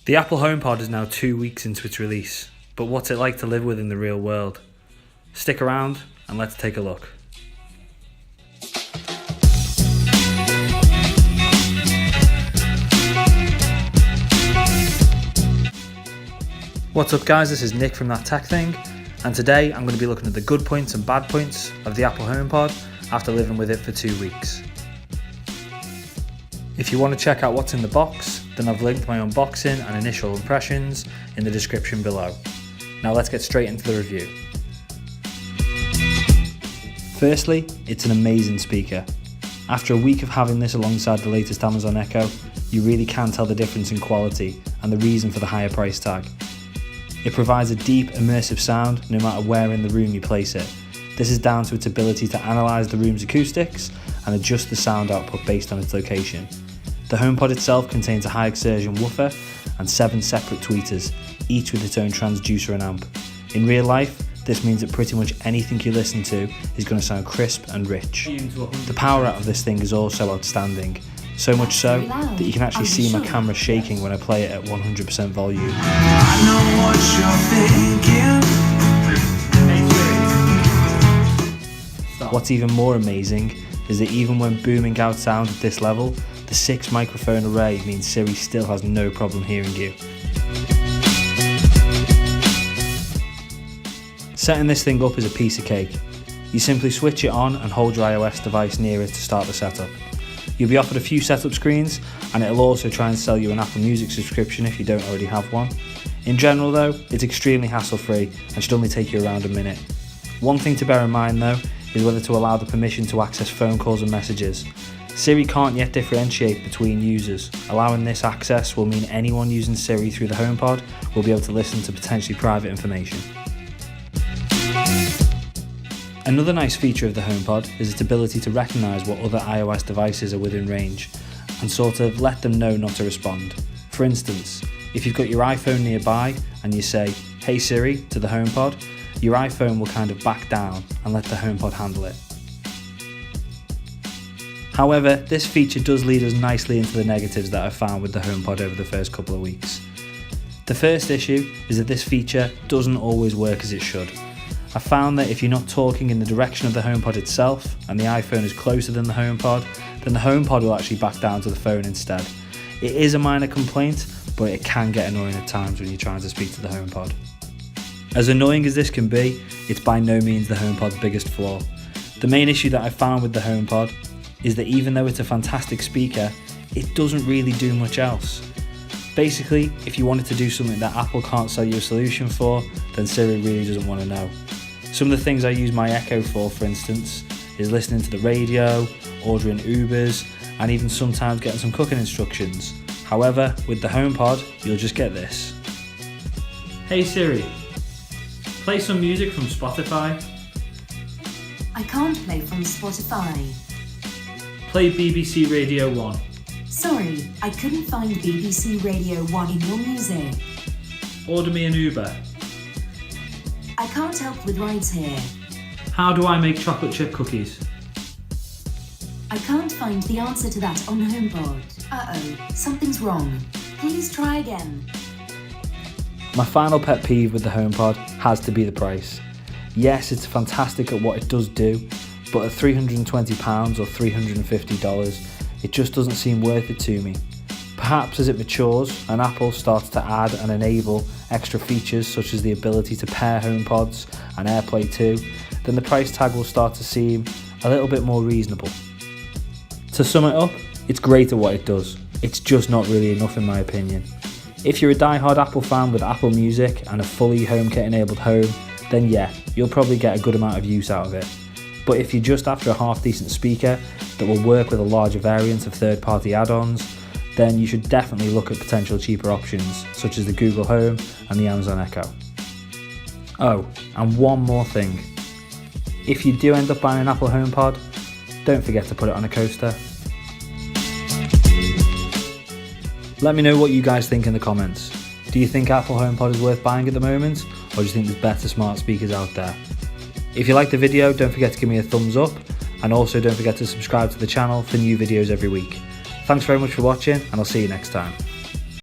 The Apple HomePod is now 2 weeks into its release, but what's it like to live with in the real world? Stick around and let's take a look. What's up guys, this is Nick from That Tech Thing, and today I'm going to be looking at the good points and bad points of the Apple HomePod after living with it for 2 weeks. If you want to check out what's in the box, then I've linked my unboxing and initial impressions in the description below. Now let's get straight into the review. Firstly, it's an amazing speaker. After a week of having this alongside the latest Amazon Echo, you really can tell the difference in quality and the reason for the higher price tag. It provides a deep, immersive sound no matter where in the room you place it. This is down to its ability to analyse the room's acoustics and adjust the sound output based on its location. The HomePod itself contains a high exertion woofer and 7 separate tweeters, each with its own transducer and amp. In real life, this means that pretty much anything you listen to is going to sound crisp and rich. The power out of this thing is also outstanding, so much so that you can actually see my camera shaking when I play it at 100% volume. I know what you're thinking. What's even more amazing is that even when booming out sound at this level, the 6 microphone array means Siri still has no problem hearing you. Setting this thing up is a piece of cake. You simply switch it on and hold your iOS device near it to start the setup. You'll be offered a few setup screens, and it'll also try and sell you an Apple Music subscription if you don't already have one. In general though, it's extremely hassle-free and should only take you around a minute. One thing to bear in mind though is whether to allow the permission to access phone calls and messages. Siri can't yet differentiate between users. Allowing this access will mean anyone using Siri through the HomePod will be able to listen to potentially private information. Another nice feature of the HomePod is its ability to recognise what other iOS devices are within range and sort of let them know not to respond. For instance, if you've got your iPhone nearby and you say, "Hey Siri" to the HomePod, your iPhone will kind of back down and let the HomePod handle it. However, this feature does lead us nicely into the negatives that I've found with the HomePod over the first couple of weeks. The first issue is that this feature doesn't always work as it should. I found that if you're not talking in the direction of the HomePod itself and the iPhone is closer than the HomePod, then the HomePod will actually back down to the phone instead. It is a minor complaint, but it can get annoying at times when you're trying to speak to the HomePod. As annoying as this can be, it's by no means the HomePod's biggest flaw. The main issue that I found with the HomePod is that even though it's a fantastic speaker, it doesn't really do much else. Basically, if you wanted to do something that Apple can't sell you a solution for, then Siri really doesn't want to know. Some of the things I use my Echo for instance, is listening to the radio, ordering Ubers, and even sometimes getting some cooking instructions. However, with the HomePod, you'll just get this. "Hey Siri, play some music from Spotify." I can't play from Spotify. "Play BBC Radio 1. Sorry, I couldn't find BBC Radio 1 in your music. Order me an Uber. I can't help with rides here. How do I make chocolate chip cookies?" I can't find the answer to that on HomePod. Uh-oh, something's wrong. Please try again. My final pet peeve with the HomePod has to be the price. Yes, it's fantastic at what it does do, but at £320 or $350, it just doesn't seem worth it to me. Perhaps as it matures and Apple starts to add and enable extra features such as the ability to pair HomePods and AirPlay 2, then the price tag will start to seem a little bit more reasonable. To sum it up, it's great at what it does. It's just not really enough in my opinion. If you're a die-hard Apple fan with Apple Music and a fully HomeKit enabled home, then yeah, you'll probably get a good amount of use out of it. But if you're just after a half-decent speaker that will work with a larger variant of third-party add-ons, then you should definitely look at potential cheaper options, such as the Google Home and the Amazon Echo. Oh, and one more thing. If you do end up buying an Apple HomePod, don't forget to put it on a coaster. Let me know what you guys think in the comments. Do you think Apple HomePod is worth buying at the moment, or do you think there's better smart speakers out there? If you liked the video, don't forget to give me a thumbs up, and also don't forget to subscribe to the channel for new videos every week. Thanks very much for watching, and I'll see you next time.